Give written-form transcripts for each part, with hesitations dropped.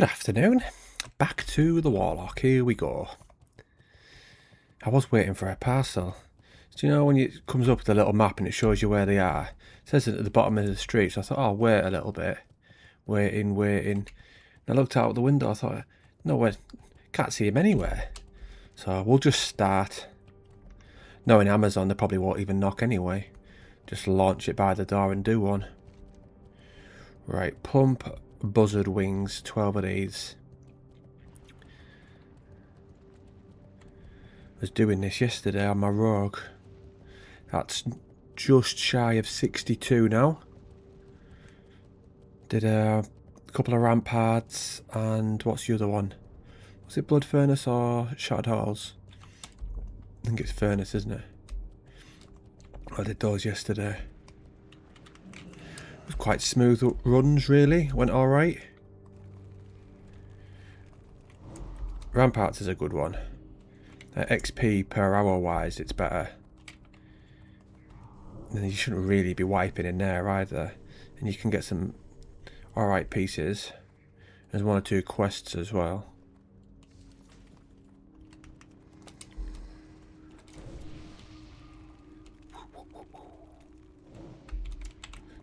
Good afternoon. Back to the Warlock. Here we go. I was waiting for a parcel. Do you know when it comes up with a little map and it shows you where they are? It says it at the bottom of the street, so I thought, oh, wait a little bit. Waiting. And I looked out the window, I thought, no, can't see him anywhere. So we'll just start. Knowing Amazon, they probably won't even knock anyway. Just launch it by the door and do one. Right, pump buzzard wings, 12 of these. I was doing this yesterday on my rogue. That's just shy of 62 now. Did a couple of ramparts and what's the other one? Was it Blood Furnace or Shattered Halls? I think it's Furnace, isn't it? I did those yesterday. It was quite smooth runs, really. Went alright. Ramparts is a good one. XP per hour wise, it's better. And you shouldn't really be wiping in there either. And you can get some alright pieces. There's one or two quests as well.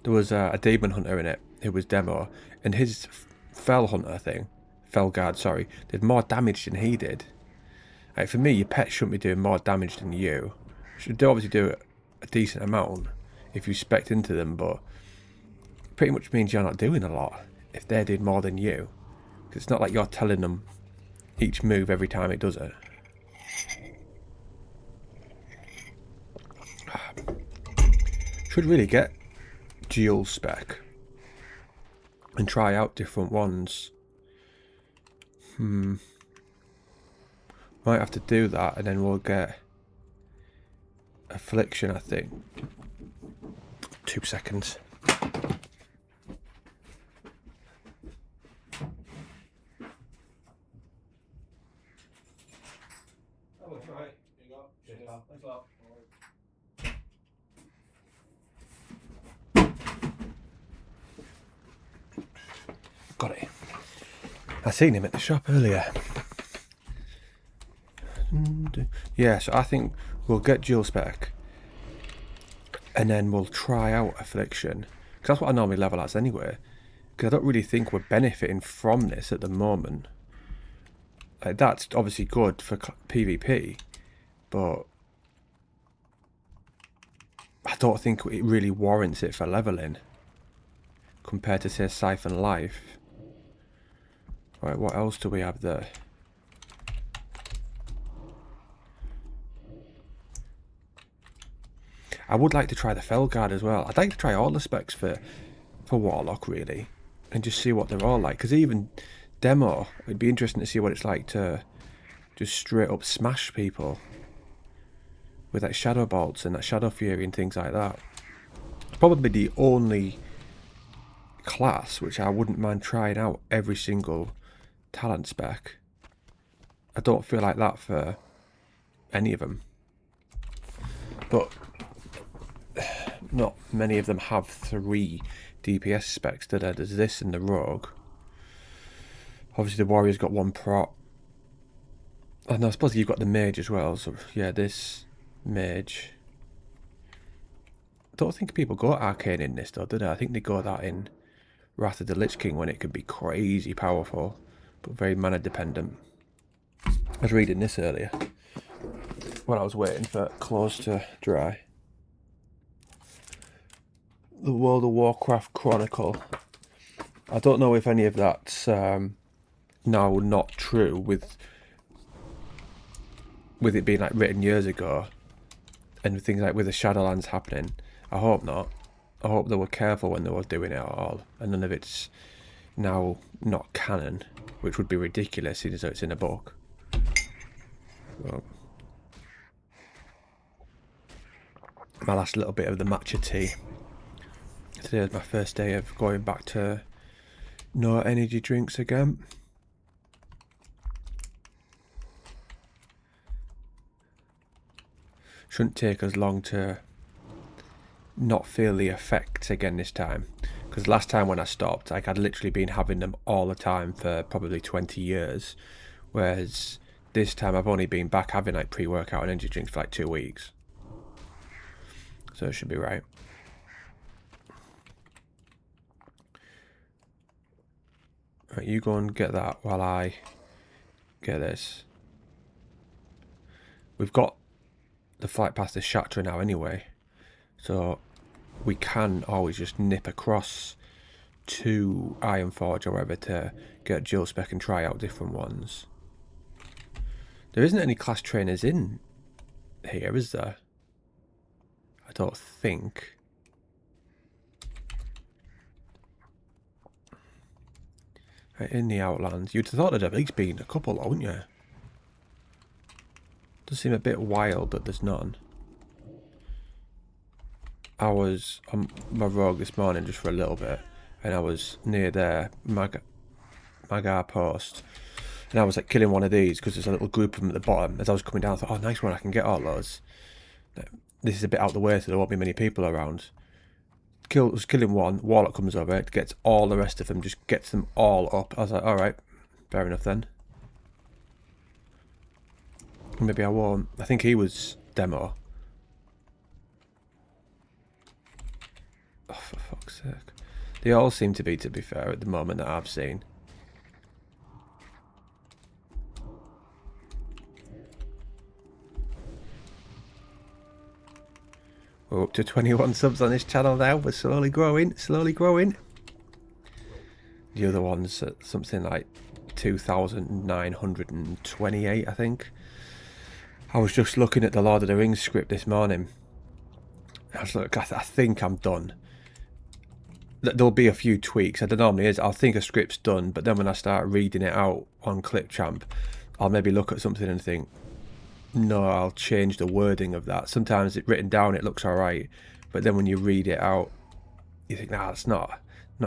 There was a demon hunter in it who was demo, and his fell hunter thing, fell guard, sorry, did more damage than he did. Like, for me, your pet shouldn't be doing more damage than you. Should obviously do a decent amount if you spec into them, but it pretty much means you're not doing a lot if they did more than you. Because it's not like you're telling them each move every time it does it. Should really get dual spec and try out different ones. Might have to do that, and then we'll get Affliction, I think. 2 seconds. Got it. I seen him at the shop earlier. Yeah, so I think we'll get dual spec and then we'll try out Affliction, because that's what I normally level as anyway, because I don't really think we're benefiting from this at the moment. Like, that's obviously good for PvP, but I don't think it really warrants it for leveling compared to, say, Siphon Life. Right, what else do we have there? I would like to try the Felguard as well. I'd like to try all the specs for Warlock, really, and just see what they're all like. Because even demo, it'd be interesting to see what it's like to just straight up smash people with like Shadow Bolts and that Shadow Fury and things like that. Probably the only class which I wouldn't mind trying out every single talent spec. I don't feel like that for any of them. But not many of them have 3 DPS specs, do they? There's this and the Rogue. Obviously the Warrior's got 1 prot. And I suppose you've got the Mage as well, so yeah, this Mage. I don't think people go Arcane in this though, do they? I think they go that in Wrath of the Lich King when it can be crazy powerful, but very mana dependent. I was reading this earlier when I was waiting for clothes to dry. The World of Warcraft Chronicle. I don't know if any of that's now not true with it being like written years ago and things like with the Shadowlands happening. I hope not. I hope they were careful when they were doing it at all, and none of it's now not canon, which would be ridiculous seeing as though it's in a book. Well, my last little bit of the matcha tea. Today is my first day of going back to no energy drinks again. Shouldn't take us long to not feel the effects again this time, Because last time when I stopped, like, I'd literally been having them all the time for probably 20 years. Whereas this time I've only been back having like pre-workout and energy drinks for like 2 weeks. So it should be right. Right, you go and get that while I get this. We've got the flight past the Shatra now anyway. So we can always just nip across to Ironforge or whatever to get Jill spec and try out different ones. There isn't any class trainers in here, is there? I don't think. Right, in the Outlands. You'd have thought there'd at least been a couple, wouldn't you? Does seem a bit wild that there's none. I was on my rogue this morning just for a little bit, and I was near their Magar post, and I was like killing one of these because there's a little group of them at the bottom. As I was coming down, I thought, oh, nice one, I can get all those. This is a bit out the way, so there won't be many people around. Was killing one, Warlock comes over, gets all the rest of them, just gets them all up. I was like, alright, fair enough then. Maybe I won't. I think he was demo. Oh, for fuck's sake. They all seem to be fair, at the moment that I've seen. We're up to 21 subs on this channel now. We're slowly growing, slowly growing. The other one's at something like 2,928, I think. I was just looking at the Lord of the Rings script this morning. I was like, I think I'm done. There'll be a few tweaks. There normally is. I'll think a script's done, but then when I start reading it out on Clipchamp, I'll maybe look at something and think, no, I'll change the wording of that. Sometimes it written down, it looks alright, but then when you read it out, you think, nah, it's not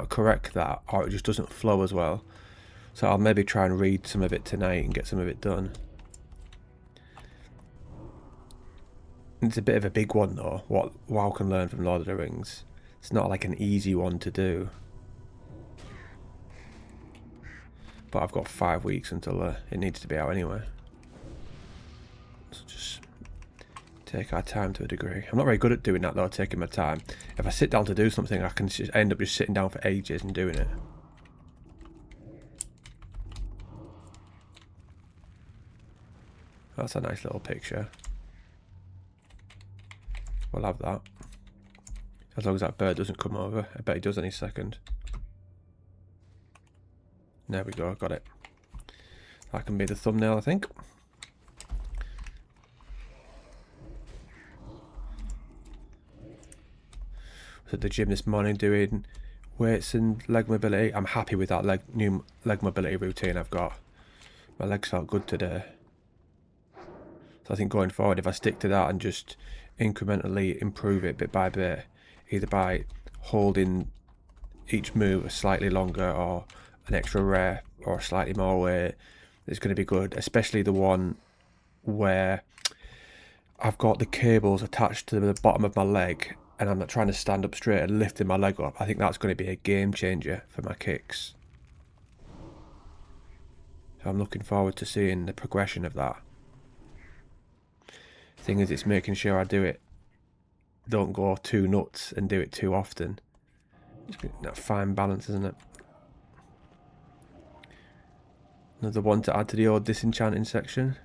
correct, that, or it just doesn't flow as well. So I'll maybe try and read some of it tonight and get some of it done. It's a bit of a big one though, what WoW can learn from Lord of the Rings. It's not like an easy one to do. But I've got 5 weeks until it needs to be out anyway. So just take our time to a degree. I'm not very good at doing that though, taking my time. If I sit down to do something, I can just end up just sitting down for ages and doing it. That's a nice little picture. We'll have that. As long as that bird doesn't come over. I bet he does any second. There we go, got it. That can be the thumbnail, I think. Was at the gym this morning doing weights and leg mobility. I'm happy with that new leg mobility routine I've got. My legs felt good today. So I think going forward, if I stick to that and just incrementally improve it bit by bit, either by holding each move slightly longer or an extra rep or slightly more weight, it's going to be good. Especially the one where I've got the cables attached to the bottom of my leg and I'm not trying to stand up straight and lifting my leg up. I think that's going to be a game changer for my kicks. So I'm looking forward to seeing the progression of that. Thing is, it's making sure I do it, don't go too nuts and do it too often. It's that fine balance, isn't it? Another one to add to the old disenchanting section.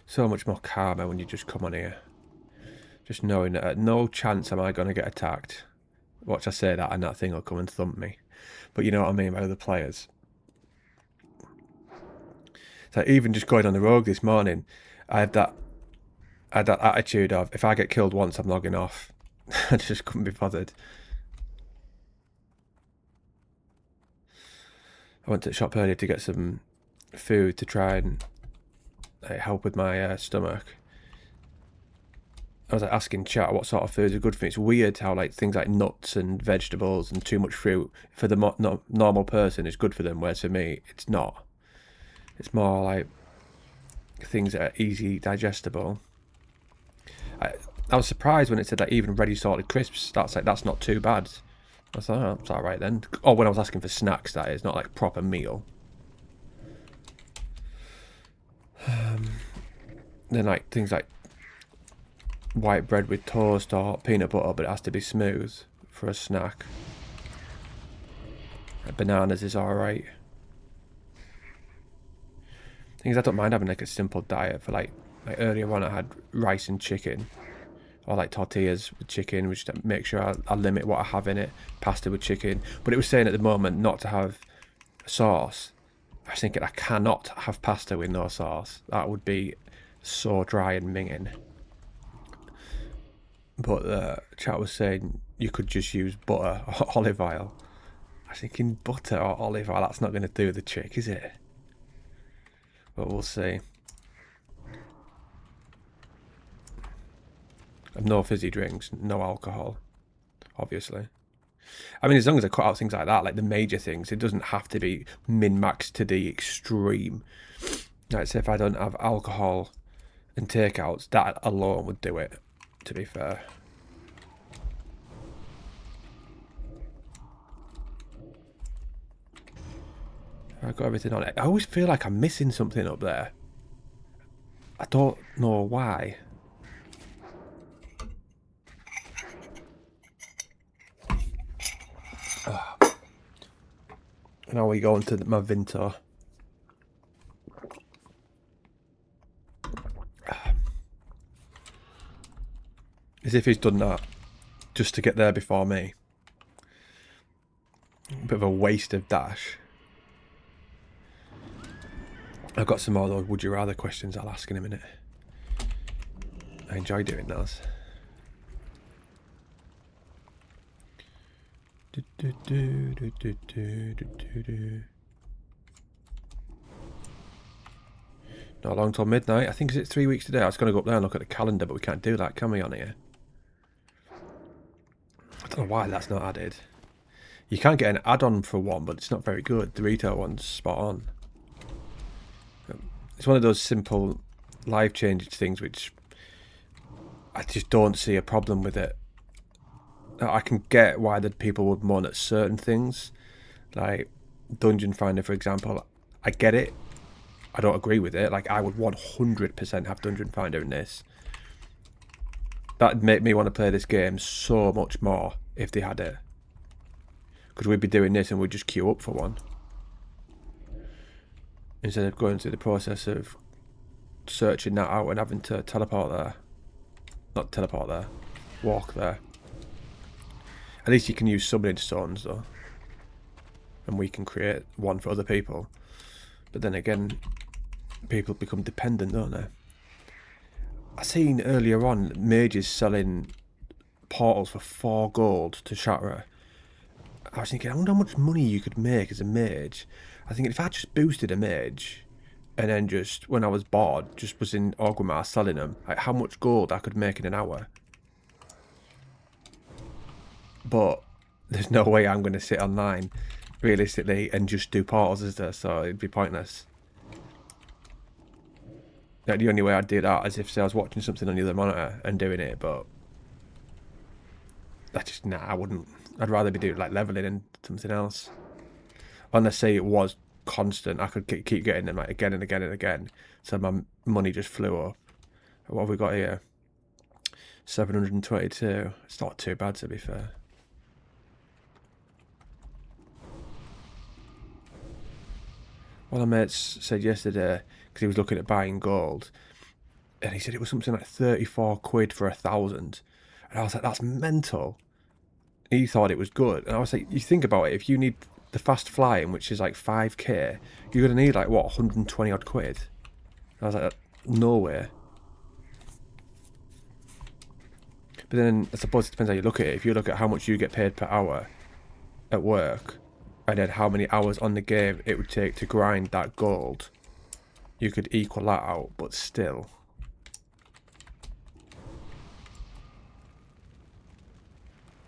So much more calmer when you just come on here. Just knowing that at no chance am I going to get attacked. Watch I say that and that thing will come and thump me. But you know what I mean by other players. So even just going on the rogue this morning, I had that attitude of, if I get killed once, I'm logging off. I just couldn't be bothered. I went to the shop earlier to get some food to try and help with my stomach. I was like asking chat what sort of foods are good for me. It's weird how things like nuts and vegetables and too much fruit for the normal person is good for them, whereas for me it's not. It's more like things that are easy digestible. I was surprised when it said that even ready salted crisps, that's not too bad. I thought, oh, it's alright then. Or when I was asking for snacks, that is, not like proper meal. Then like things like white bread with toast or peanut butter, but it has to be smooth for a snack. Like bananas is alright. Things I don't mind having like a simple diet for like earlier on I had rice and chicken. Or like tortillas with chicken, which make sure I limit what I have in it. Pasta with chicken. But it was saying at the moment not to have sauce. I was thinking I cannot have pasta with no sauce. That would be so dry and minging. But the chat was saying you could just use butter or olive oil. I was thinking butter or olive oil, that's not going to do the trick, is it? But we'll see. No fizzy drinks, no alcohol, obviously. I mean, as long as I cut out things like that, like the major things, it doesn't have to be min-maxed to the extreme. Like, say if I don't have alcohol and takeouts, that alone would do it, to be fair. I've got everything on it. I always feel like I'm missing something up there. I don't know why. Now we go into my Vinto. As if he's done that just to get there before me. A bit of a waste of dash. I've got some more of those would you rather questions I'll ask in a minute. I enjoy doing those. Not long till midnight. I think it's 3 weeks today. I was going to go up there and look at the calendar, but we can't do that, can we, on here? I don't know why that's not added. You can get an add-on for one, but it's not very good. The retail one's spot on. It's one of those simple life changes things which I just don't see a problem with it. I can get why the people would moan at certain things, like Dungeon Finder, for example. I get it. I don't agree with it. Like, I would 100% have Dungeon Finder in this. That'd make me want to play this game so much more if they had it. Because we'd be doing this and we'd just queue up for one. Instead of going through the process of searching that out and having to teleport there. Not teleport there. Walk there. At least you can use summoning stones though. And we can create one for other people. But then again, people become dependent, don't they? I seen earlier on mages selling portals for 4 gold to Shatterer. I was thinking, I wonder how much money you could make as a mage. I think if I just boosted a mage and then just, when I was bored, just was in Orgrimmar selling them, like how much gold I could make in an hour. But there's no way I'm going to sit online, realistically, and just do portals, is there? So it'd be pointless. Like, the only way I'd do that is if, say, I was watching something on the other monitor and doing it, but I just, nah, I wouldn't. I'd rather be doing, like, leveling and something else. Unless, say, it was constant, I could keep getting them, like, again and again and again. So my money just flew up. What have we got here? 722. It's not too bad, to be fair. One of my mates said yesterday, because he was looking at buying gold, and he said it was something like 34 quid for 1,000. And I was like, that's mental. He thought it was good. And I was like, you think about it, if you need the fast flying, which is like 5k, you're going to need like, what, 120 odd quid? And I was like, no way. But then I suppose it depends how you look at it. If you look at how much you get paid per hour at work, and then how many hours on the game it would take to grind that gold, you could equal that out, but still.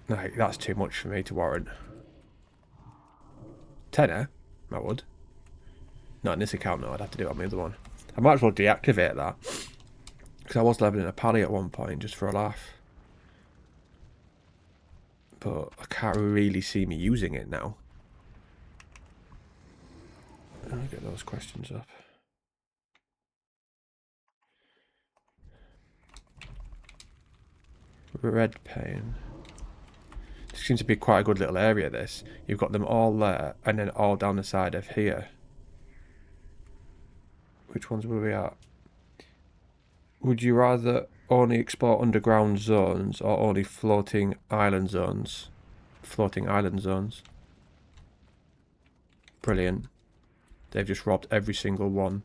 Like, that's too much for me to warrant. Tenner? I would. Not in this account, no, I'd have to do it on the other one. I might as well deactivate that. Because I was leveling a pally at one point, just for a laugh. But I can't really see me using it now. I'll get those questions up. Red pain. This seems to be quite a good little area, this. You've got them all there, and then all down the side of here. Which ones were we at? Would you rather only explore underground zones or only floating island zones? Floating island zones. Brilliant. They've just robbed every single one.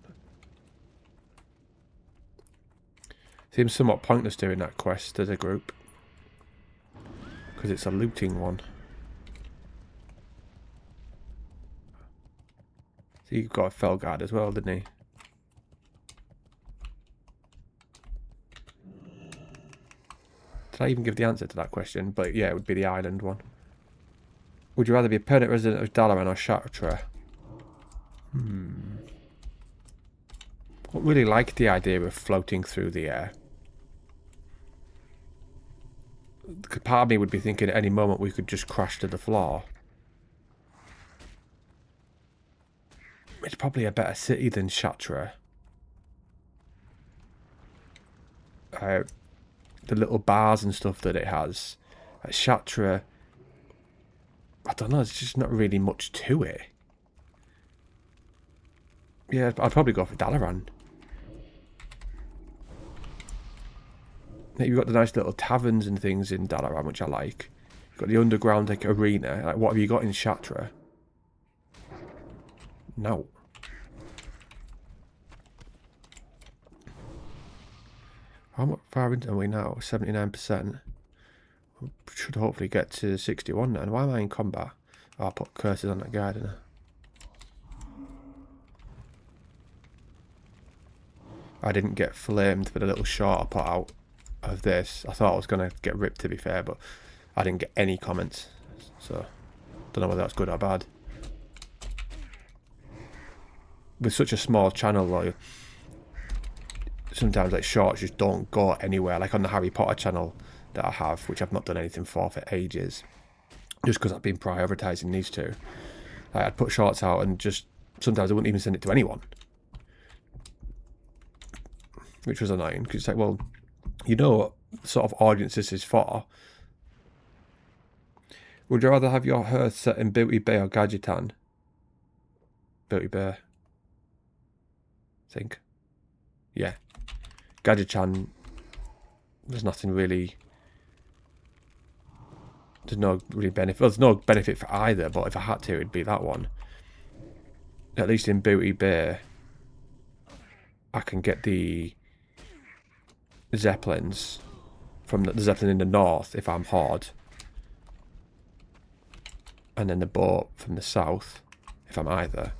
Seems somewhat pointless doing that quest as a group. Because it's a looting one. So you've got a Felguard as well, didn't he? Did I even give the answer to that question? But yeah, it would be the island one. Would you rather be a permanent resident of Dalaran or Chartres? I don't really like the idea of floating through the air. Part of me would be thinking at any moment we could just crash to the floor. It's probably a better city than Chartres. The little bars and stuff that it has. At Chartres, I don't know, there's just not really much to it. Yeah, I'd probably go for Dalaran. You've got the nice little taverns and things in Dalaran, which I like. You've got the underground like arena. Like, what have you got in Chartres? No. How far into are we now? 79%. We should hopefully get to 61 now. And why am I in combat? Oh, I'll put curses on that guy, didn't I? I didn't get flamed for the little short I put out of this. I thought I was going to get ripped, to be fair, but I didn't get any comments. So, don't know whether that's good or bad. With such a small channel, though, sometimes like shorts just don't go anywhere. Like on the Harry Potter channel that I have, which I've not done anything for ages, just because I've been prioritising these two. Like, I'd put shorts out and just sometimes I wouldn't even send it to anyone, which was annoying because it's like, well, you know what sort of audience this is for. Would you rather have your hearth set in Beauty Bay or Gadgetan? Beauty Bay, I think. Yeah. Gadgetan, there's nothing really. There's no really benefit. Well, there's no benefit for either, but if I had to, it'd be that one. At least in Beauty Bay, I can get the Zeppelins from the Zeppelin in the north if I'm Horde. And then the boat from the south if I'm either.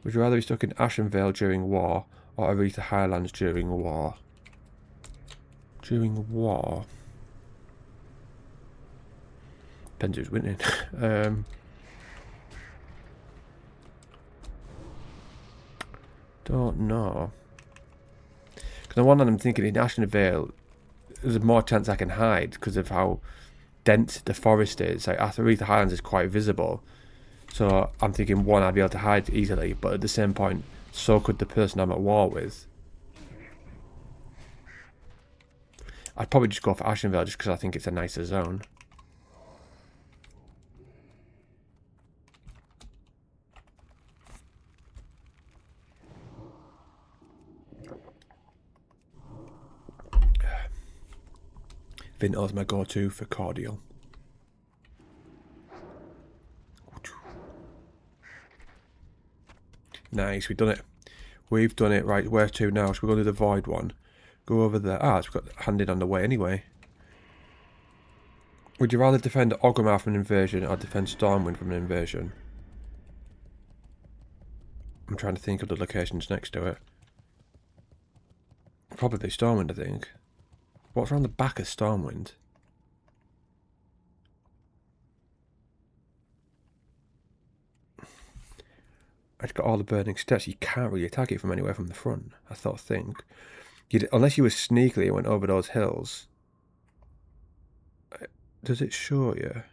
Would you rather be stuck in Ashenvale during war or Aretha Highlands during war? During war? Depends who's winning. Don't know. Because on one hand I'm thinking in Ashenvale there's more chance I can hide because of how dense the forest is. Like Aretha Highlands is quite visible. So I'm thinking, one, I'd be able to hide easily, but at the same point, so could the person I'm at war with. I'd probably just go for Ashenvale just because I think it's a nicer zone. Vinto's my go-to for cordial. Nice, we've done it. We've done it. Right, where to now? So we're going to do the void one. Go over there. Ah, it's got handed on the way anyway. Would you rather defend Orgrimmar from an invasion or defend Stormwind from an invasion? I'm trying to think of the locations next to it. Probably Stormwind, I think. What's around the back of Stormwind? It's got all the burning steps. You can't really attack it from anywhere from the front, I think. Unless you were sneakily and went over those hills. Does it show you?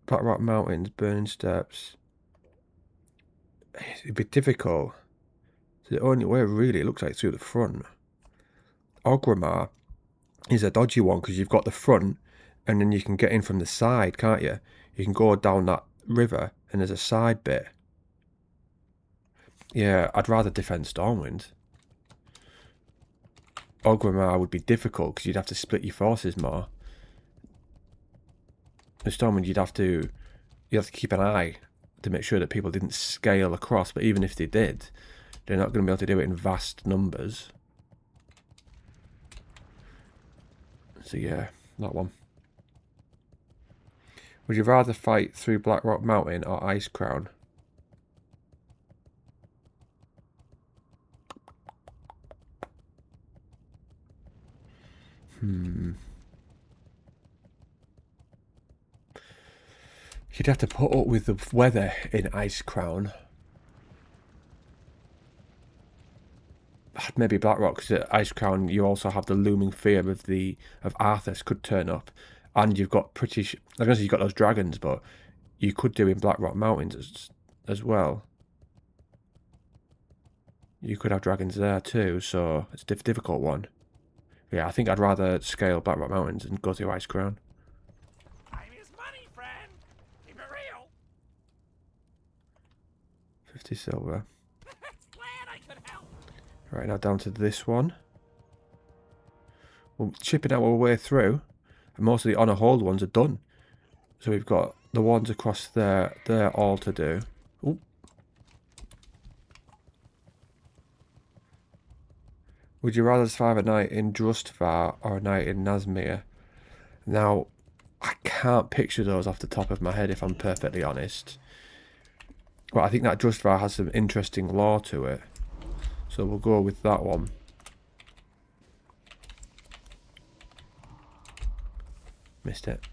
Black Rock Mountains, burning steps. It'd be difficult. The only way, really, it looks like through the front. Orgrimmar is a dodgy one because you've got the front and then you can get in from the side, can't you? You can go down that river and there's a side bit. Yeah, I'd rather defend Stormwind. Orgrimmar would be difficult because you'd have to split your forces more. In Stormwind, you'd have to keep an eye to make sure that people didn't scale across, but even if they did, they're not going to be able to do it in vast numbers. So yeah, that one. Would you rather fight through Blackrock Mountain or Ice Crown? You'd have to put up with the weather in Ice Crown. Maybe Blackrock, because at Ice Crown you also have the looming fear of Arthas could turn up, and you've got I guess you've got those dragons, but you could do in Blackrock Mountains as well. You could have dragons there too, so it's a difficult one. Yeah, I think I'd rather scale Blackrock Mountains and go through Ice Crown. Time is money, friend. Keep it real. 50 silver. Glad I could help. Right, now down to this one. We're chipping our way through, and most of the on a hold ones are done. So we've got the ones across there, they're all to do. Ooh. Would you rather survive a night in Drustvar or a night in Nazmir? Now, I can't picture those off the top of my head if I'm perfectly honest. But I think that Drustvar has some interesting lore to it. So we'll go with that one. Missed it.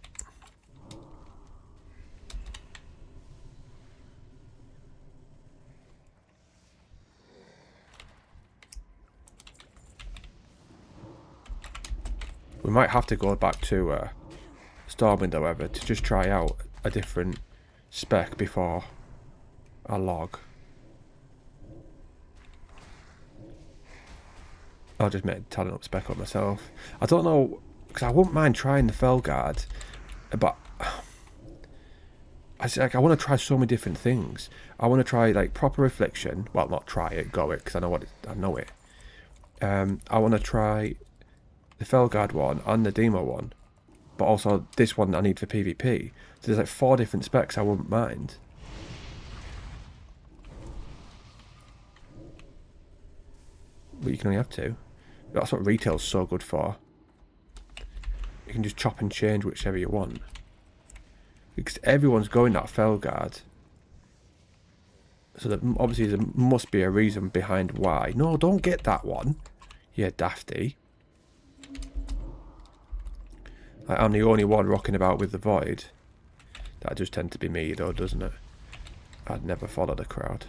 We might have to go back to Stormwind, however, to just try out a different spec before I log. I'll just make talent up spec up myself. I don't know, because I wouldn't mind trying the Felguard, but I want to try so many different things. I want to try like proper affliction. Well, not try it, go it, because I know it. I want to try the Felguard one and the Demo one, but also this one I need for PvP. So there's like 4 different specs I wouldn't mind. But you can only have 2. That's what retail's so good for. You can just chop and change whichever you want. Because everyone's going that Felguard. So obviously there must be a reason behind why. No, don't get that one. Yeah, dafty. I'm the only one rocking about with the Void. That does tend to be me though, doesn't it? I'd never follow the crowd.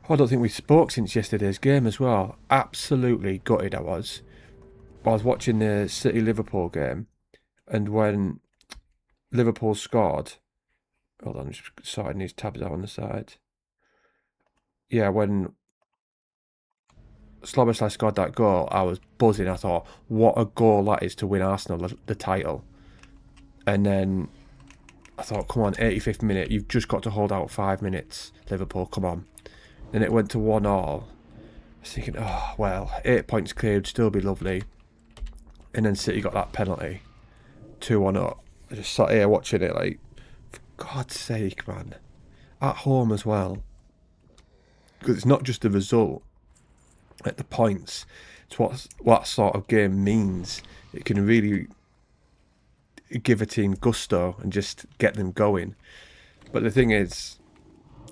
I don't think we spoke since yesterday's game as well. Absolutely gutted I was. I was watching the City-Liverpool game, and when Liverpool scored... Hold on, I'm just sorting these tabs out on the side. Yeah, when Sloboslai scored that goal, I was buzzing. I thought, what a goal that is to win Arsenal the title. And then I thought, come on, 85th minute, you've just got to hold out 5 minutes, Liverpool, come on. Then it went to 1-1. I was thinking, oh, well, 8 points cleared, still be lovely. And then City got that penalty. 2-1 up. I just sat here watching it like, for God's sake, man. At home as well. Because it's not just the result. Like the points. It's what sort of game means. It can really give a team gusto and just get them going. But the thing is,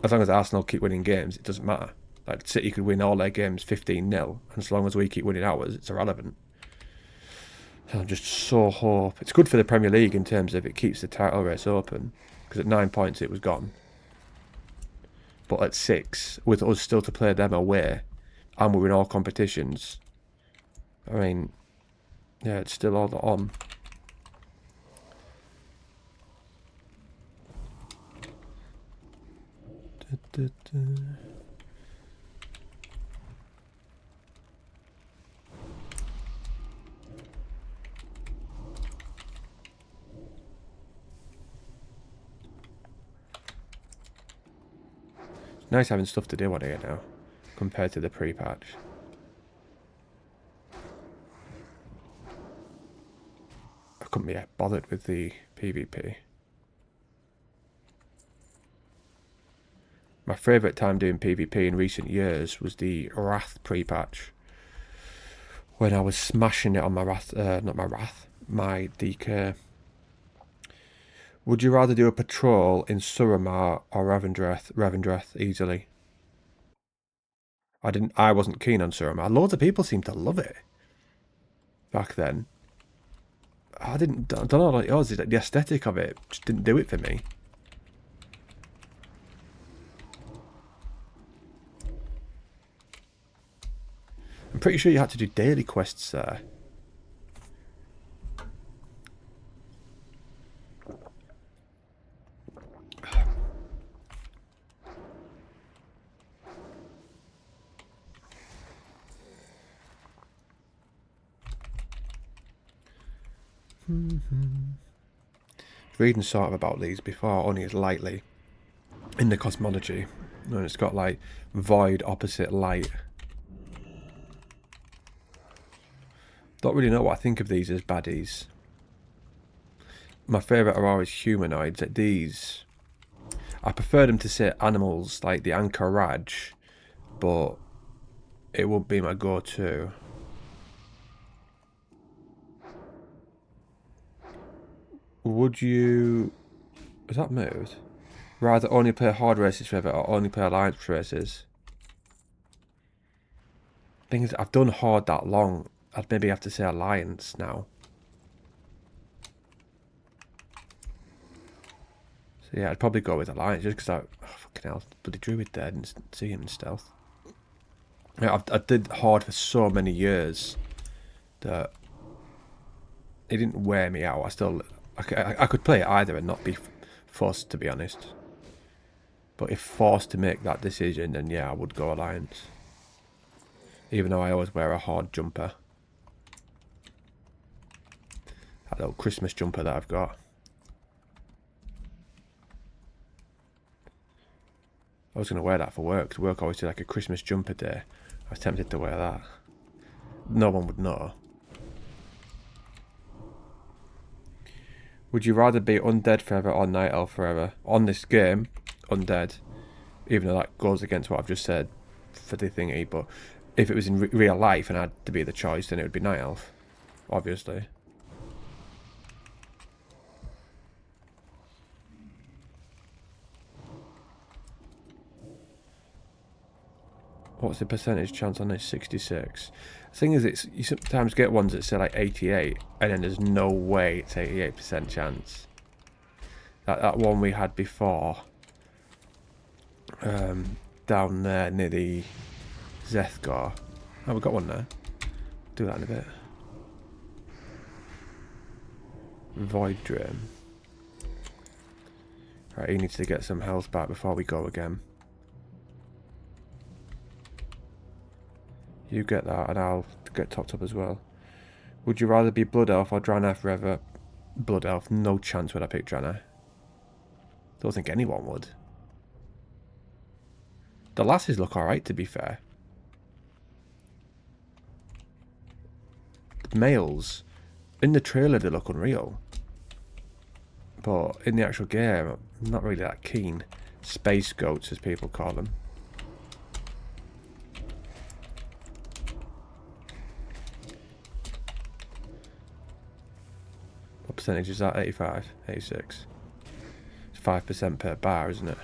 as long as Arsenal keep winning games, it doesn't matter. Like City could win all their games 15-0, and as long as we keep winning ours, it's irrelevant. So I'm just so hope it's good for the Premier League in terms of it keeps the title race open, because at 9 points it was gone. But at 6, with us still to play them away, and we're in all competitions, I mean, yeah, it's still all on. It's nice having stuff to do on here now, compared to the pre-patch. I couldn't be bothered with the PvP. My favourite time doing PvP in recent years was the Wrath pre-patch, when I was smashing it on my Wrath, my DK. Would you rather do a patrol in Suramar or Revendreth easily? I wasn't keen on Suramar. Loads of people seemed to love it back then. I don't know what it was. The aesthetic of it just didn't do it for me. I'm pretty sure you had to do daily quests there. Reading sort of about these before, only as lightly, in the cosmology. And it's got like void opposite light. Don't really know what I think of these as baddies. My favourite are always humanoids. These, I prefer them to say animals like the Anchorage, but it would be my go-to. Would you... Has that moved? Rather only play hard races forever or only play alliance races? Thing is, I've done hard that long. I'd maybe have to say alliance now. So yeah, I'd probably go with alliance just because oh, fucking hell, bloody druid there, didn't see him in stealth. Yeah, I did hard for so many years that it didn't wear me out. I could play it either and not be forced, to be honest. But if forced to make that decision, then yeah, I would go alliance. Even though I always wear a hard jumper. That little Christmas jumper that I've got. I was going to wear that for work, because work always did like a Christmas jumper day. I was tempted to wear that. No one would know. Would you rather be undead forever or night elf forever? On this game, undead. Even though that goes against what I've just said for the thingy. But if it was in real life and I had to be the choice, then it would be night elf. Obviously. What's the percentage chance on this? 66. The thing is, you sometimes get ones that say like 88, and then there's no way it's 88% chance. That one we had before, down there near the Zethgar. Oh, we've got one there. Do that in a bit. Void Drain. Right, he needs to get some health back before we go again. You get that, and I'll get topped up as well. Would you rather be Blood Elf or Draenei forever? Blood Elf. No chance would I pick Draenei. Don't think anyone would. The lasses look alright, to be fair. The males, in the trailer, they look unreal. But in the actual game, I'm not really that keen. Space goats, as people call them. percentage is that? 85, 86. It's 5% per bar, isn't it?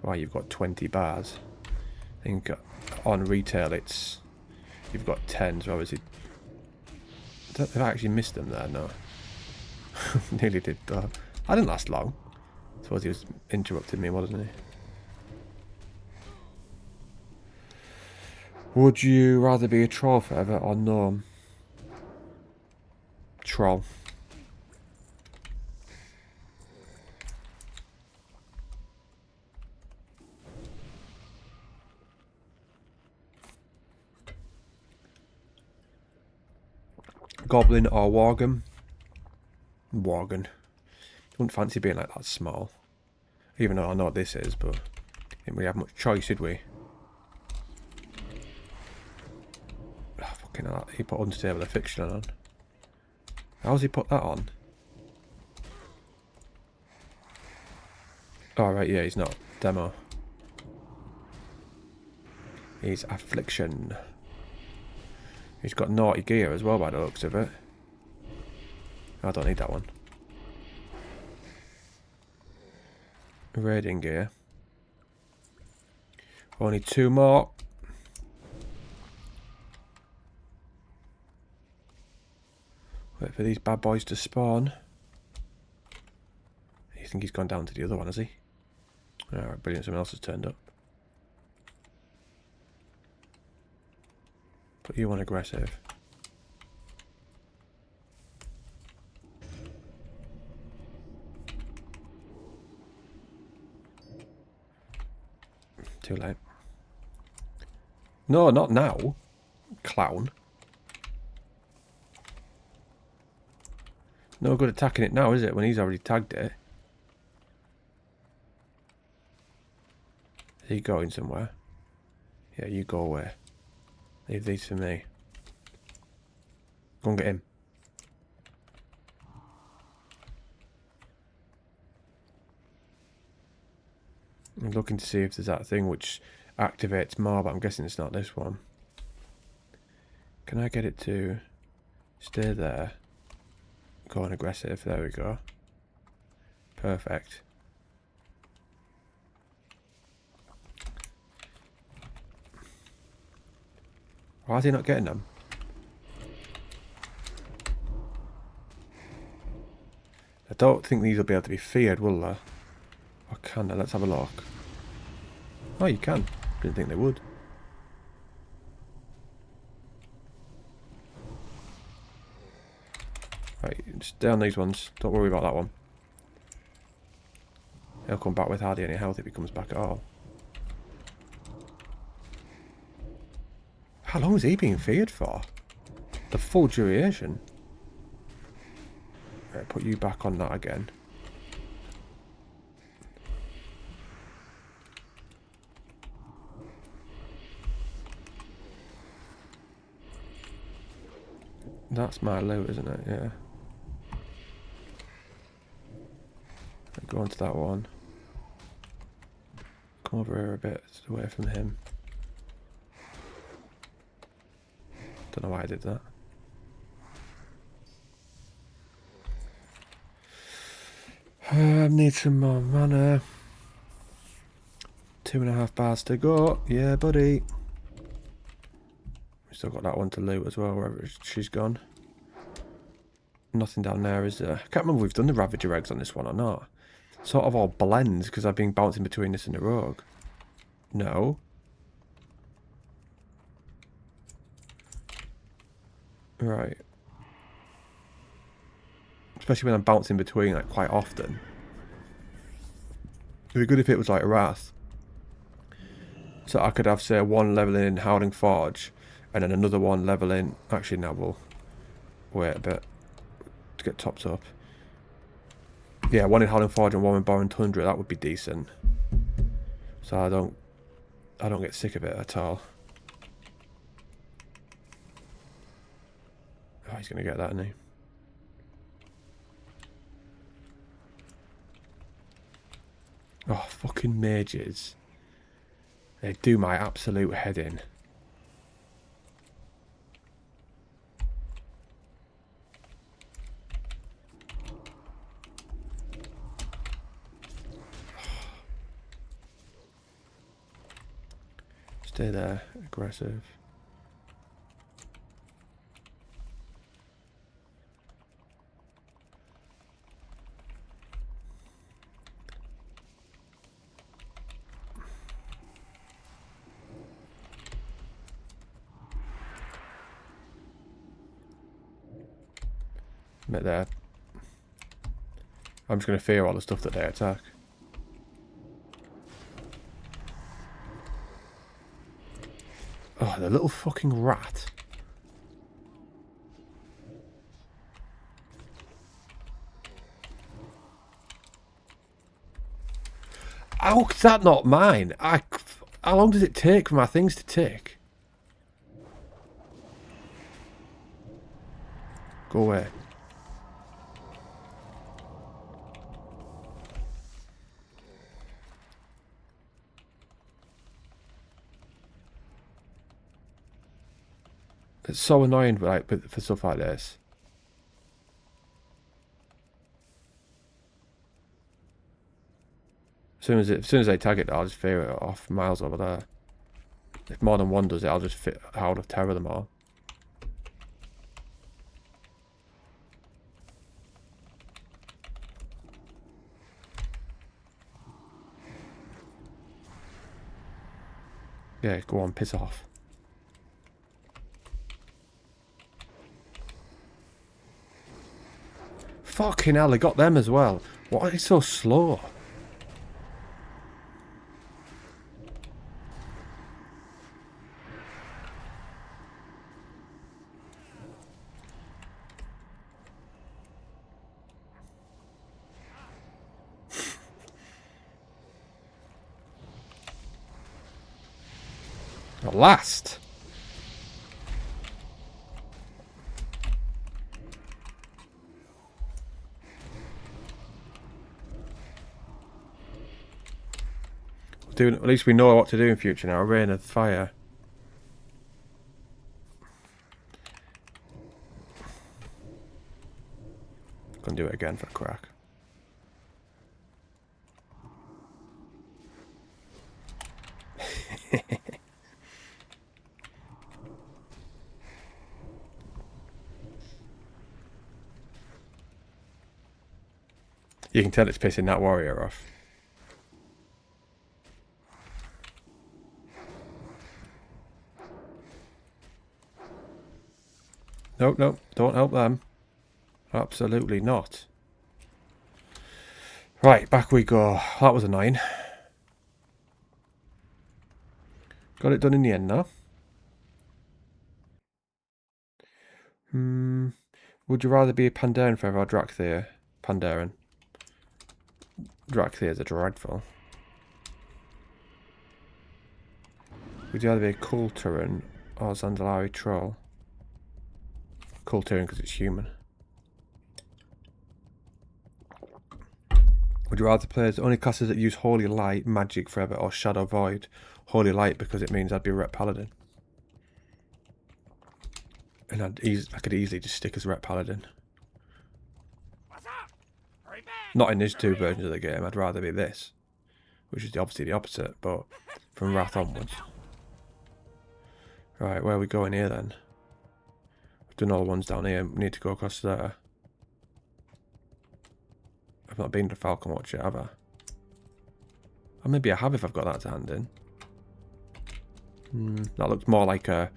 Well, you've got 20 bars. I think on retail it's you've got 10, so obviously have I actually missed them there? No. Nearly did though. I didn't last long. I suppose he was interrupting me, wasn't he? Would you rather be a troll forever or gnome? Troll. Goblin or Worgen? Worgen. Wouldn't fancy being like that small. Even though I know what this is, but didn't really have much choice, did we? Oh, fucking hell, he put unstable affliction on. How's he put that on? Oh, right, yeah, he's not. Demo. He's affliction. He's got naughty gear as well by the looks of it. I don't need that one. Raiding gear. Only 2 more. Wait for these bad boys to spawn. You think he's gone down to the other one, has he? Alright, brilliant. Someone else has turned up. Put you on aggressive. Too late. No, not now. Clown. No good attacking it now, is it? When he's already tagged it. Is he going somewhere? Yeah, you go away. Leave these for me. Go and get him. I'm looking to see if there's that thing which activates more, but I'm guessing it's not this one. Can I get it to stay there? Go on aggressive. There we go. Perfect. Why is he not getting them? I don't think these will be able to be feared, will they? Or can they? Let's have a look. Oh, you can. Didn't think they would. Right, stay on these ones. Don't worry about that one. He'll come back with hardly any health if he comes back at all. How long is he being feared for? The full duration. Right, put you back on that again. That's my loot, isn't it? Yeah. Go on to that one. Come over here a bit away from him. Don't know why I did that. Need some more mana. 2.5 bars to go. Yeah, buddy. We still got that one to loot as well, wherever she's gone. Nothing down there, is there? I can't remember if we've done the Ravager eggs on this one or not. Sort of all blends because I've been bouncing between this and the Rogue. No. Right. Especially when I'm bouncing between like quite often. It'd be good if it was like a Wrath. So I could have, say, one leveling in Howling Forge and then another one leveling. Actually, now we'll wait a bit to get topped up. Yeah, one in Howling Forge and one in Barren Tundra. That would be decent. So I don't get sick of it at all. Oh, he's gonna get that, isn't he? Oh, fucking mages. They do my absolute head in. Stay there. Aggressive. Met there. I'm just going to fear all the stuff that they attack. Oh, the little fucking rat. How is that not mine? How long does it take for my things to tick? Go away. It's so annoying, like, for stuff like this. As soon as they tag it, I'll just fear it off miles over there. If more than one does it, I'll just out of terror them all. Yeah, go on, piss off. Fucking hell, they got them as well. Why are they so slow? At last. At least we know what to do in future now. Rain of fire. Gonna do it again for a crack. You can tell it's pissing that warrior off. Nope, nope, don't help them. Absolutely not. Right, back we go. That was annoying. Got it done in the end now. Would you rather be a Pandaren forever or Drakthir? Pandaren. Drakthir is a dreadful. Would you rather be a Kulturan or Zandalari Troll? Kulturan because it's human. Would you rather play as only classes that use Holy Light, Magic forever, or Shadow Void? Holy Light because it means I'd be a Ret Paladin. And I could easily just stick as Ret Paladin. What's up? Hurry back. Not in these two versions of the game, I'd rather be this. Which is obviously the opposite, but from Wrath onwards. Right, where are we going here then? We've done all the ones down here, we need to go across there. I've not been to Falcon Watch yet, have I? Or maybe I have if I've got that to hand in. That looks more like a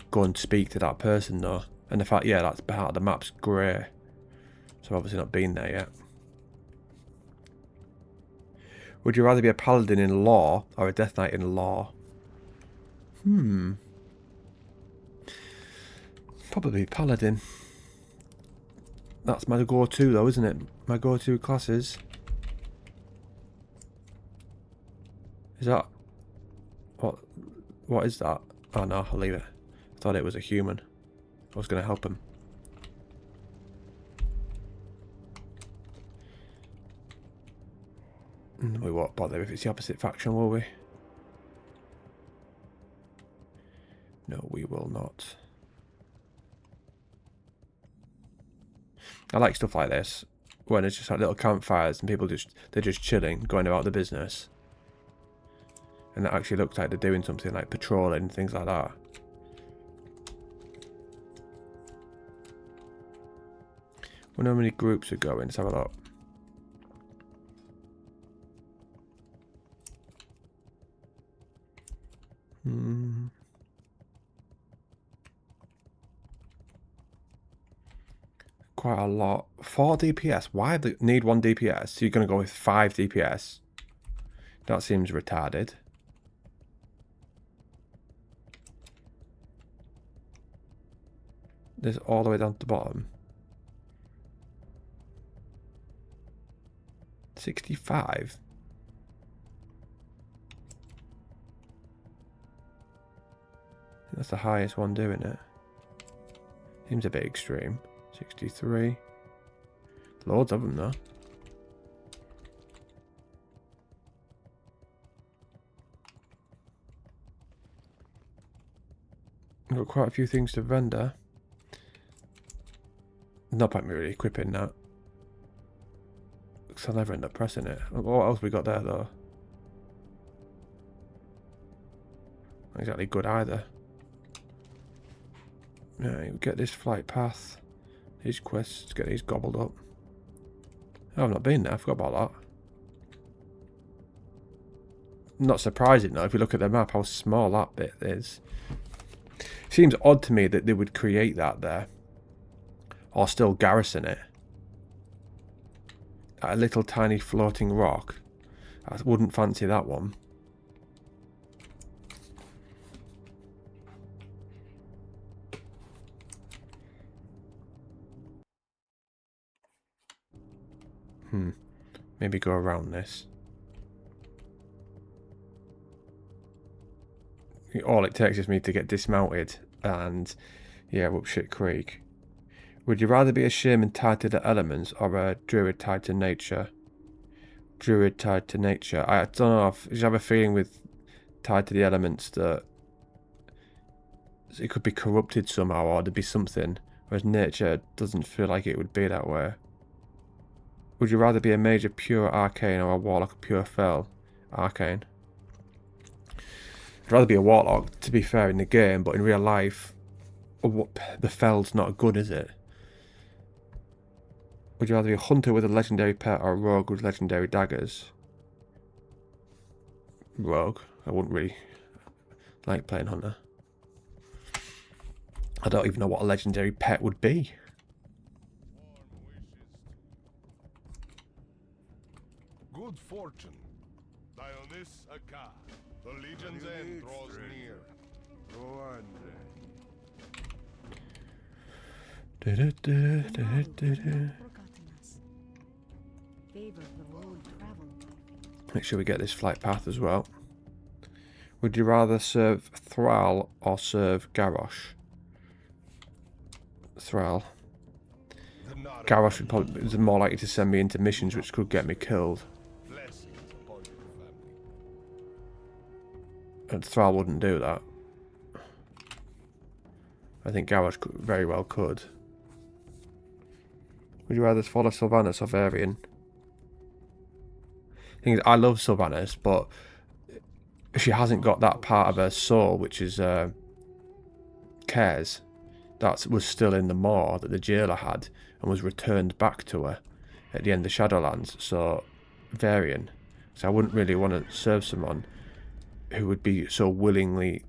go and speak to that person though. And the fact, yeah, that's part of the map's grey. So obviously not been there yet. Would you rather be a paladin in law or a death knight in law? Probably paladin. That's my go-to though, isn't it? My go-to classes. Is that... What is that? Oh no, I'll leave it. I thought it was a human. I was going to help him. We won't bother if it's the opposite faction, will we? No, we will not. I like stuff like this, when it's just like little campfires and people they're just chilling, going about the business. And it actually looks like they're doing something like patrolling, things like that. I wonder how many groups are going. Let's have a look. Quite a lot. 4 DPS. Why they need 1 DPS? So you're going to go with 5 DPS. That seems retarded. This all the way down to the bottom. 65. That's the highest one doing it. Seems a bit extreme. 63. Loads of them though. I've got quite a few things to render. No point me really equipping that. Because I'll never end up pressing it. What else we got there though? Not exactly good either. Yeah, you get this flight path. These quests, get these gobbled up. Oh, I've not been there, I forgot about that. Not surprising though, if you look at the map, how small that bit is. Seems odd to me that they would create that there. Or still garrison it. A little tiny floating rock. I wouldn't fancy that one. Maybe go around this. All it takes is me to get dismounted and, yeah, up shit creek. Would you rather be a shaman tied to the elements or a druid tied to nature? Druid tied to nature. I don't know if you have a feeling with tied to the elements that it could be corrupted somehow or there'd be something, whereas nature doesn't feel like it would be that way. Would you rather be a mage of pure arcane or a warlock of pure fell? Arcane. I'd rather be a warlock, to be fair, in the game, but in real life, the fell's not good, is it? Would you rather be a hunter with a legendary pet or a rogue with legendary daggers? Rogue. I wouldn't really like playing hunter. I don't even know what a legendary pet would be. Good fortune. Dionys Aka. The Legion's end draws near. Go on. Make sure we get this flight path as well. Would you rather serve Thrall or serve Garrosh? Thrall. Garrosh would probably be more likely to send me into missions which could get me killed. And Thrall wouldn't do that. I think Garrosh very well could. Would you rather follow Sylvanas or Varian? Thing is, I love Sylvanas, but she hasn't got that part of her soul, which is cares. That was still in the maw that the jailer had and was returned back to her at the end of Shadowlands. So, Varian. So I wouldn't really want to serve someone who would be so willingly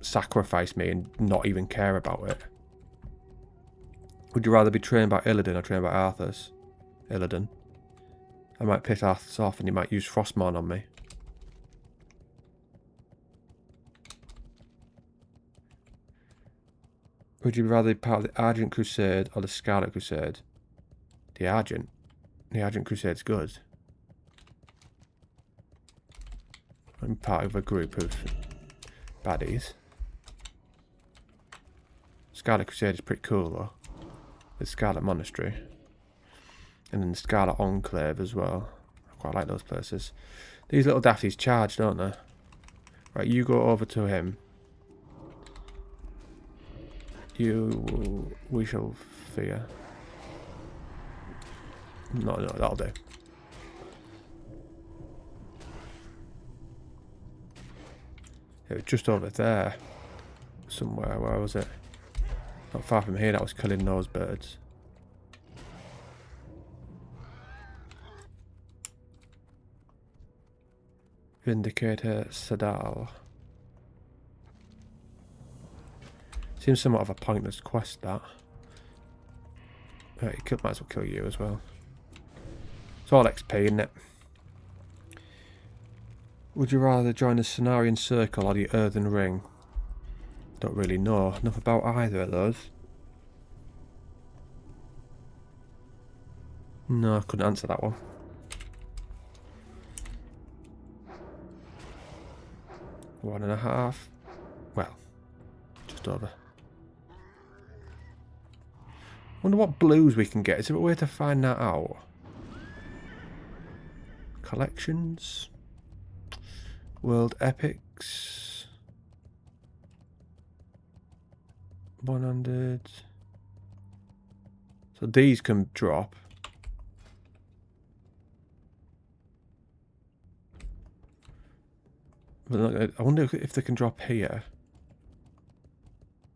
sacrifice me and not even care about it. Would you rather be trained by Illidan or trained by Arthas? Illidan. I might piss Arthas off and he might use Frostmourne on me. Would you rather be part of the Argent Crusade or the Scarlet Crusade? The Argent. The Argent Crusade's good. I'm part of a group of baddies. Scarlet Crusade is pretty cool though. The Scarlet Monastery. And then the Scarlet Enclave as well. I quite like those places. These little dafties charge, don't they? Right, you go over to him. We shall fear. No, that'll do. It was just over there. Somewhere. Where was it? Not far from here that was killing those birds. Vindicator Sadal. Seems somewhat of a pointless quest, that. Right, might as well kill you as well. It's all XP, isn't it? Would you rather join the Cenarian Circle or the Earthen Ring? Don't really know enough about either of those. No, I couldn't answer that one. One and a half. Well, just over. Wonder what blues we can get. Is there a way to find that out? Collections. World Epics. 100. So these can drop. But I wonder if they can drop here.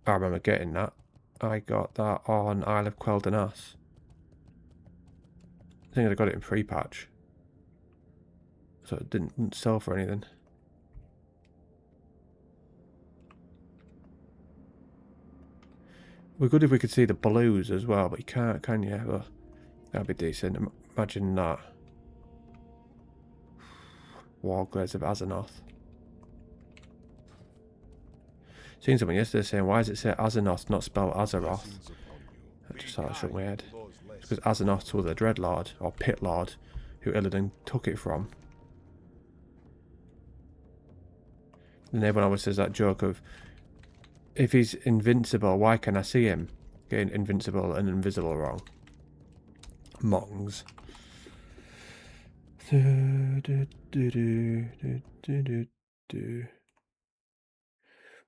I remember getting that. I got that on Isle of Quel'Danas. I think I got it in pre-patch. So it didn't sell for anything. We're good if we could see the blues as well, but you can't, can you? Well, that'd be decent. Imagine that. Warglaives of Azeroth. Seen someone yesterday saying, why does it say Azeroth, not spelled Azeroth? I just thought it shook my head. It's because Azeroth was a Dreadlord, or Pit Lord, who Illidan took it from. And everyone always says that joke of, if he's invincible, why can I see him? Getting invincible and invisible wrong. Mongs.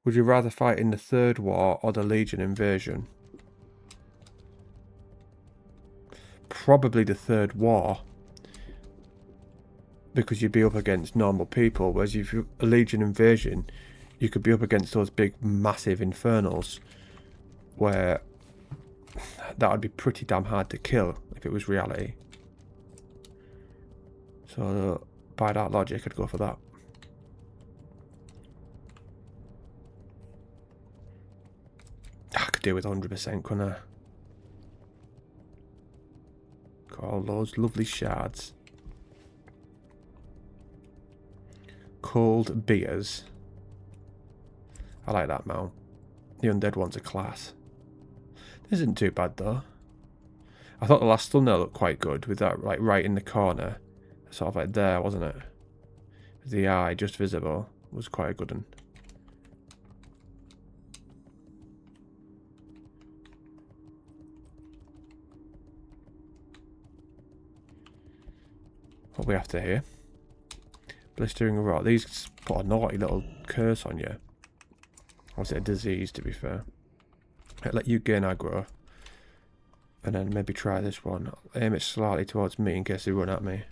Would you rather fight in the Third War or the Legion invasion? Probably the Third War. Because you'd be up against normal people, whereas if you're a Legion invasion, you could be up against those big, massive infernals, where that would be pretty damn hard to kill if it was reality. So, by that logic, I'd go for that. I could do with 100%, couldn't I? Got all those lovely shards. Cold beers. I like that mount. The undead one's a class. This isn't too bad though. I thought the last thumbnail looked quite good with that like right in the corner. Sort of like there, wasn't it? The eye just visible was quite a good one. What we after here? Blistering rot. These put a naughty little curse on you. Or is it a disease, to be fair? I'll let you gain aggro. And then maybe try this one. I'll aim it slightly towards me in case they run at me.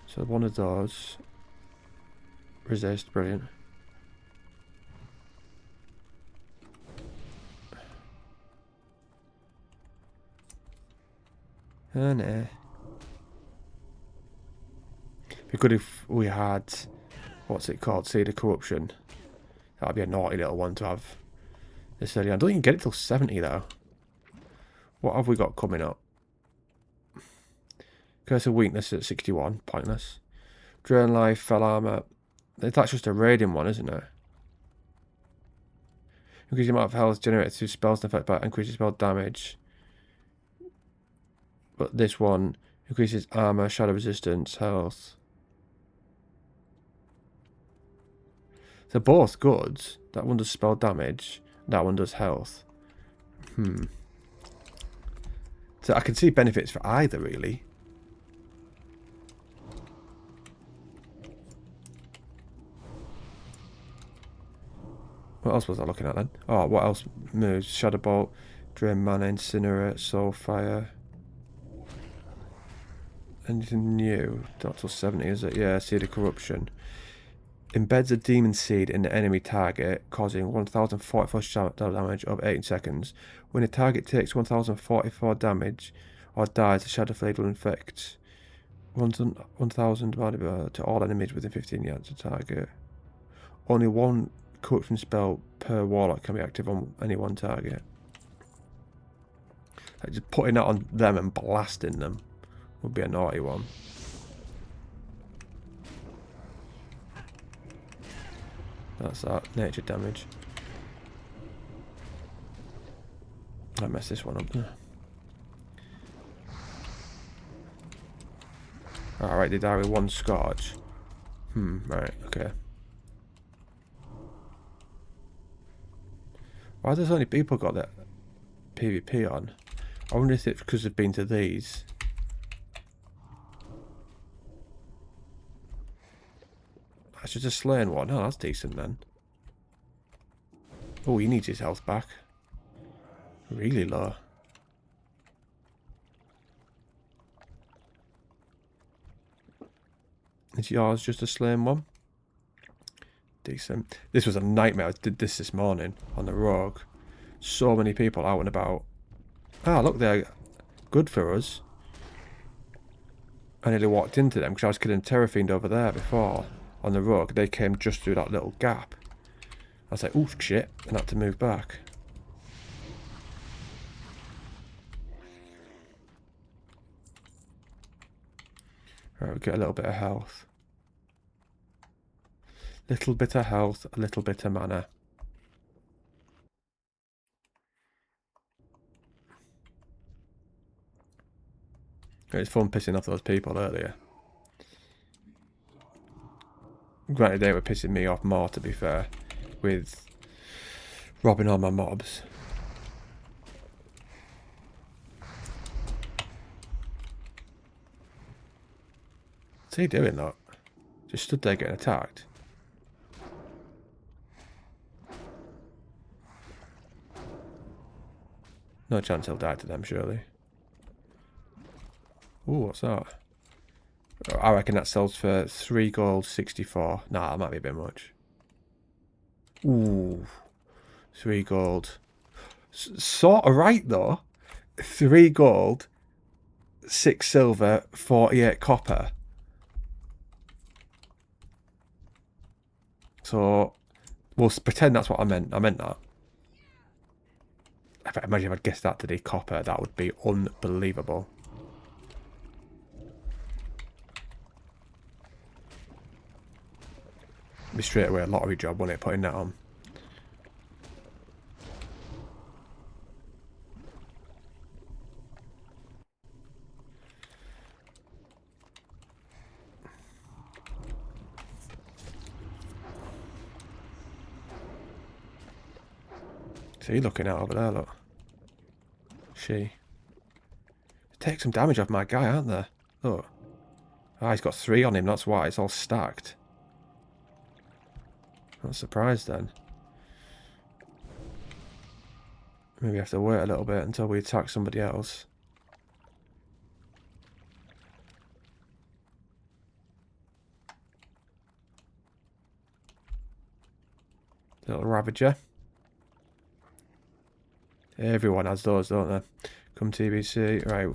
So one of those. Resist, brilliant. Oh no. Be good if we had, what's it called, Seed of Corruption. That'd be a naughty little one to have this early on. I don't even get it till 70 though. What have we got coming up? Curse of Weakness at 61, pointless. Drain Life, Fell Armor. That's just a raiding one, isn't it? Increase the amount of health generated through spells and effect by increases spell damage. But this one increases armor, shadow resistance, health. They're both good. That one does spell damage. That one does health. So I can see benefits for either, really. What else was I looking at then? Oh, what else moves? Shadow Bolt, Drain Mana, Incinerate, Soulfire. Anything new? Not till 70, is it? Yeah, Seed of Corruption. Embeds a demon seed in the enemy target, causing 1044 damage over 18 seconds. When a target takes 1044 damage or dies, the Shadow Blade will inflict 1000 to all enemies within 15 yards of target. Only one corruption spell per Warlock can be active on any one target. Like just putting that on them and blasting them would be a naughty one. That's that. Nature damage. I messed this one up. Alright, they die with one Scorch. Right, okay. Why does so many people got that PvP on? I wonder if it's because they've been to these. That's just a slain one. Oh, that's decent then. Oh, he needs his health back. Really low. Is yours just a slain one? Decent. This was a nightmare. I did this morning on the rogue. So many people out and about. Ah, look, they're good for us. I nearly walked into them because I was killing Terror Fiend over there before on the rogue. They came just through that little gap. I was like, oh shit, and had to move back. Right, we get a little bit of health. Little bit of health, a little bit of mana. It was fun pissing off those people earlier. Granted, they were pissing me off more, to be fair, with robbing all my mobs. What's he doing, that? Just stood there getting attacked. No chance he'll die to them, surely. Ooh, what's that? I reckon that sells for 3 gold, 64. Nah, that might be a bit much. Ooh. 3 gold. Sort of right, though. 3 gold, 6 silver, 48 copper. So, we'll pretend that's what I meant. I meant that. Imagine if I'd guessed that to the copper. That would be unbelievable. Be straight away a lottery job, wouldn't it, putting that on? See, looking out over there, look. She. Take some damage off my guy, aren't they? Look. Ah, he's got 3 on him, that's why. It's all stacked. Not surprised then. Maybe have to wait a little bit until we attack somebody else. Little Ravager. Everyone has those, don't they? Come TBC. Right,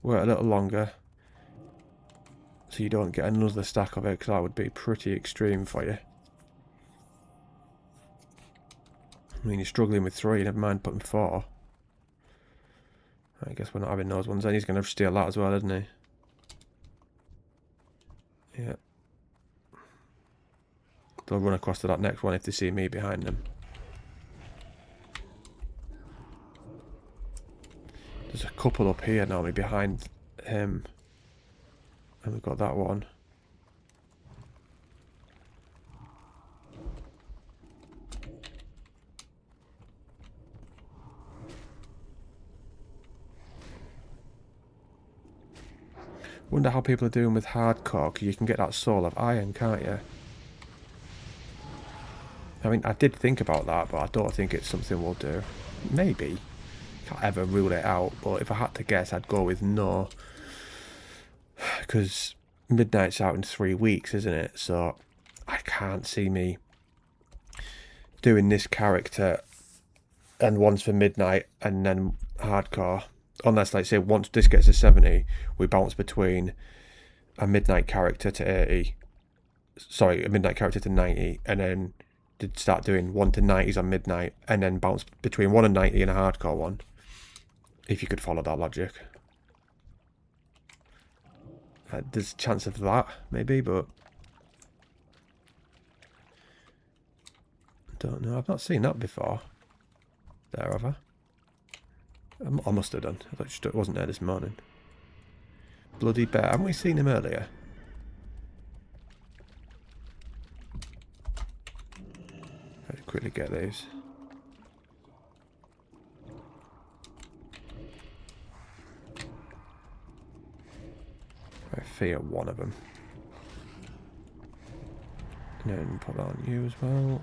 wait a little longer. So you don't get another stack of it, because that would be pretty extreme for you. I mean, you're struggling with 3, never mind putting 4. I guess we're not having those ones then. He's going to steal that as well, isn't he? Yeah. They'll run across to that next one if they see me behind them. There's a couple up here normally behind him. And we've got that one. Wonder how people are doing with hardcore, because you can get that soul of iron, can't you? I mean, I did think about that, but I don't think it's something we'll do. Maybe. Can't ever rule it out, but if I had to guess, I'd go with no. because Midnight's out in 3 weeks, isn't it? So I can't see me doing this character and one's for Midnight and then hardcore. Unless, like, say, once this gets to 70, we bounce between a Midnight character to 80. Sorry, a Midnight character to 90, and then did start doing 1 to 90s on Midnight, and then bounce between 1 and 90 and a hardcore one. If you could follow that logic. There's a chance of that, maybe, but I don't know. I've not seen that before. There, have I? I must have done. I thought it wasn't there this morning. Bloody Bear. Haven't we seen him earlier? Let's quickly get these. I fear one of them. And then put that on you as well.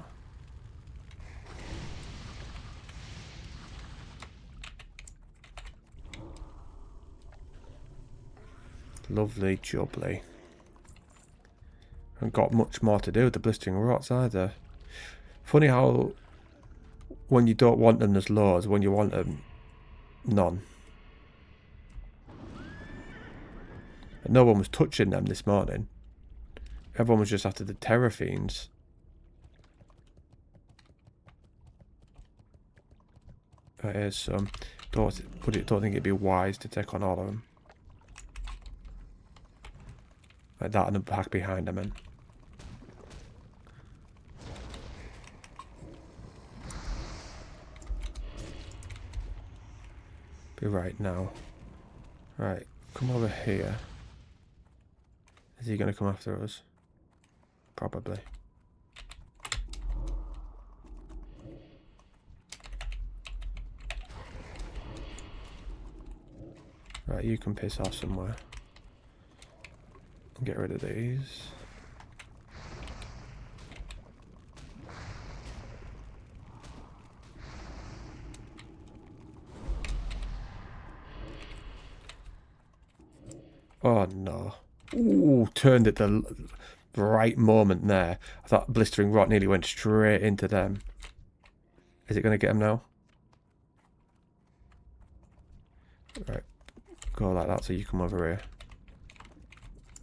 Lovely jubbly. Haven't got much more to do with the blistering rots either. Funny how when you don't want them there's loads, when you want them, none. And no one was touching them this morning. Everyone was just after the terror fiends. Here's some. Don't think it'd be wise to take on all of them. Like that and the pack behind them, man. Be right now. Right, come over here. Is he going to come after us? Probably. Right, you can piss off somewhere. Get rid of these. Oh no. Ooh, turned at the right moment there. I thought blistering rot nearly went straight into them. Is it going to get them now? Right. Go like that so you come over here.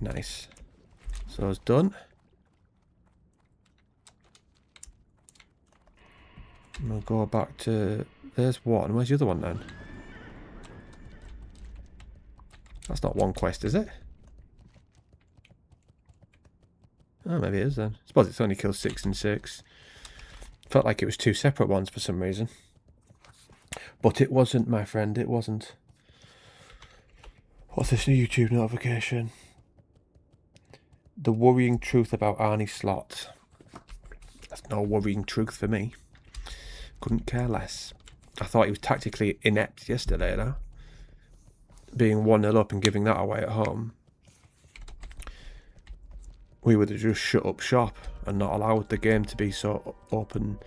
Nice. So it's done. And we'll go back to... There's one. Where's the other one then? That's not one quest, is it? Oh, maybe it is then. I suppose it's only killed 6 and 6. Felt like it was 2 separate ones for some reason. But it wasn't, my friend. It wasn't. What's this new YouTube notification? The worrying truth about Arnie Slot. That's no worrying truth for me. Couldn't care less. I thought he was tactically inept yesterday, though. Being 1-0 up and giving that away at home. We would have just shut up shop and not allowed the game to be so open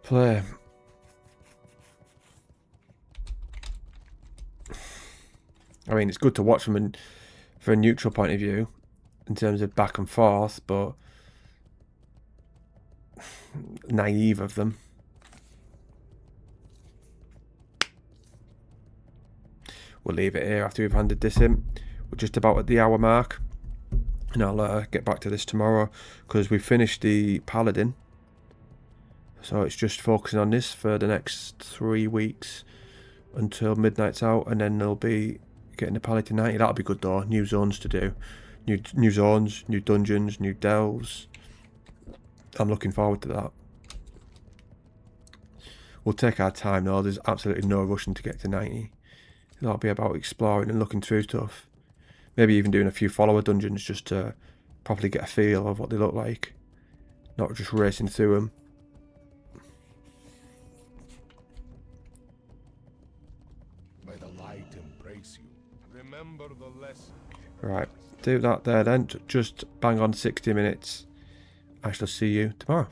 play. I mean, it's good to watch from for a neutral point of view in terms of back and forth, but naive of them. We'll leave it here after we've handed this in. We're just about at the hour mark. And I'll get back to this tomorrow because we finished the Paladin. So it's just focusing on this for the next 3 weeks until Midnight's out. And then there'll be getting the Paladin 90. That'll be good though. New zones to do. New zones, new dungeons, new delves. I'm looking forward to that. We'll take our time though. There's absolutely no rushing to get to 90. That'll be about exploring and looking through stuff. Maybe even doing a few follower dungeons just to properly get a feel of what they look like. Not just racing through them. May the light embrace you. Remember the lesson. Right, do that there then. Just bang on 60 minutes. I shall see you tomorrow.